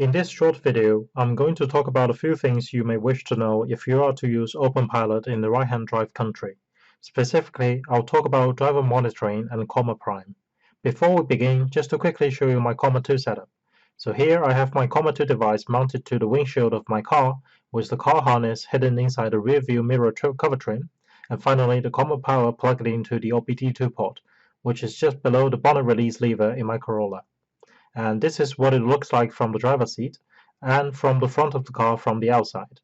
In this short video, I'm going to talk about a few things you may wish to know if you are to use Openpilot in the right-hand drive country. Specifically, I'll talk about driver monitoring and Comma Prime. Before we begin, just to quickly show you my Comma 2 setup. So here I have my Comma 2 device mounted to the windshield of my car, with the car harness hidden inside the rear view mirror cover trim, and finally the Comma power plugged into the OBD2 port, which is just below the bonnet release lever in my Corolla. And this is what it looks like from the driver's seat and from the front of the car from the outside.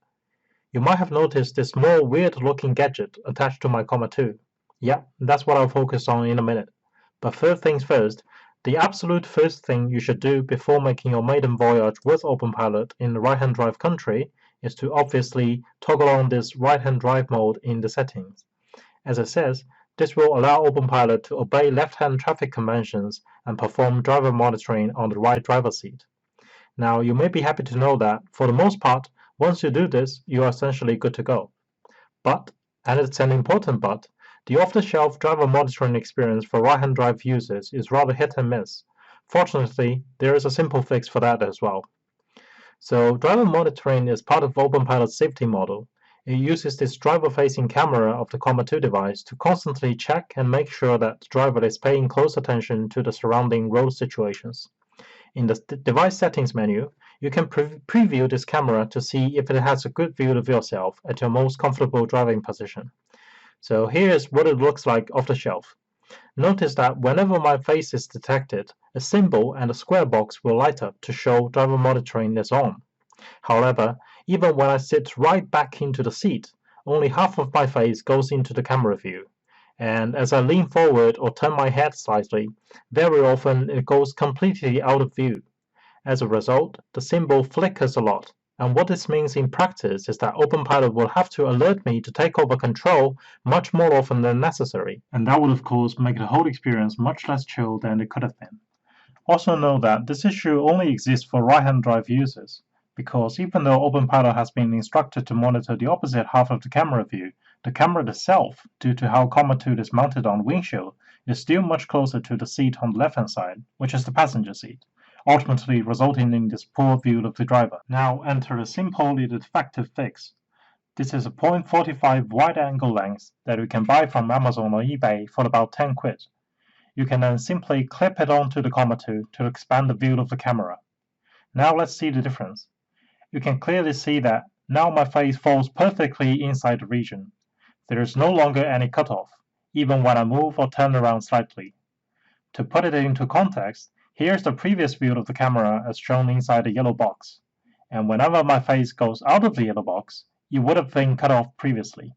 You might have noticed this more weird looking gadget attached to my Comma 2. Yeah, that's what I'll focus on in a minute. But first things first, the absolute first thing you should do before making your maiden voyage with Openpilot in the right-hand drive country is to obviously toggle on this right-hand drive mode in the settings. As it says, this will allow Openpilot to obey left-hand traffic conventions and perform driver monitoring on the right driver's seat. Now, you may be happy to know that, for the most part, once you do this, you are essentially good to go. But, and it's an important but, the off-the-shelf driver monitoring experience for right-hand drive users is rather hit and miss. Fortunately, there is a simple fix for that as well. So, driver monitoring is part of Openpilot's safety model. It uses this driver-facing camera of the Comma 2 device to constantly check and make sure that the driver is paying close attention to the surrounding road situations. In the device settings menu, you can preview this camera to see if it has a good view of yourself at your most comfortable driving position. So here is what it looks like off the shelf. Notice that whenever my face is detected, a symbol and a square box will light up to show driver monitoring is on. However, even when I sit right back into the seat, only half of my face goes into the camera view. And as I lean forward or turn my head slightly, very often it goes completely out of view. As a result, the symbol flickers a lot, and what this means in practice is that Openpilot will have to alert me to take over control much more often than necessary, and that would of course make the whole experience much less chill than it could have been. Also know that this issue only exists for right-hand drive users, because even though Openpilot has been instructed to monitor the opposite half of the camera view, the camera itself, due to how Comma 2 is mounted on the windshield, is still much closer to the seat on the left-hand side, which is the passenger seat, ultimately resulting in this poor view of the driver. Now enter a simple yet effective fix. This is a 0.45 wide-angle lens that you can buy from Amazon or eBay for about 10 quid. You can then simply clip it onto the Comma 2 to expand the view of the camera. Now let's see the difference. You can clearly see that now my face falls perfectly inside the region. There is no longer any cutoff, even when I move or turn around slightly. To put it into context, here's the previous view of the camera as shown inside the yellow box, and whenever my face goes out of the yellow box, it would have been cut off previously.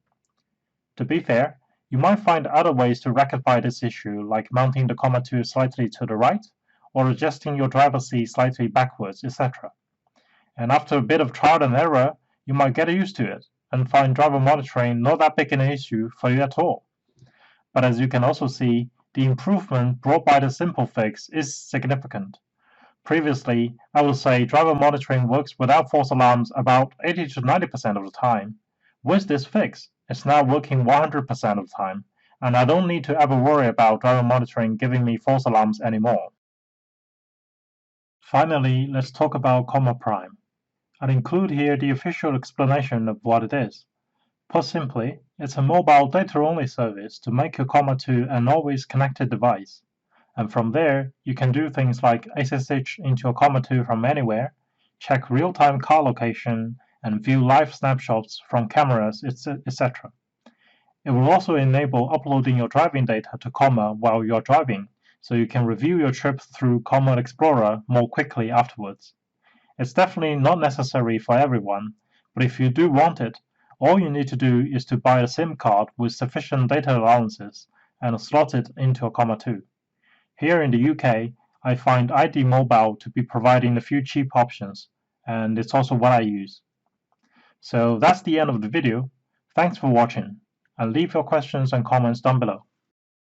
To be fair, you might find other ways to rectify this issue, like mounting the Comma 2 slightly to the right, or adjusting your driver's seat slightly backwards, etc. And after a bit of trial and error, you might get used to it and find driver monitoring not that big an issue for you at all. But as you can also see, the improvement brought by the simple fix is significant. Previously, I would say driver monitoring works without false alarms about 80 to 90% of the time. With this fix, it's now working 100% of the time, and I don't need to ever worry about driver monitoring giving me false alarms anymore. Finally, let's talk about Comma Prime. I'll include here the official explanation of what it is. Put simply, it's a mobile data-only service to make your Comma 2 an always connected device. And from there, you can do things like SSH into your Comma 2 from anywhere, check real-time car location, and view live snapshots from cameras, etc. It will also enable uploading your driving data to Comma while you're driving, so you can review your trip through Comma Explorer more quickly afterwards. It's definitely not necessary for everyone, but if you do want it, all you need to do is to buy a SIM card with sufficient data allowances and slot it into a Comma 2. Here in the UK, I find ID Mobile to be providing a few cheap options, and it's also what I use. So that's the end of the video. Thanks for watching, and leave your questions and comments down below.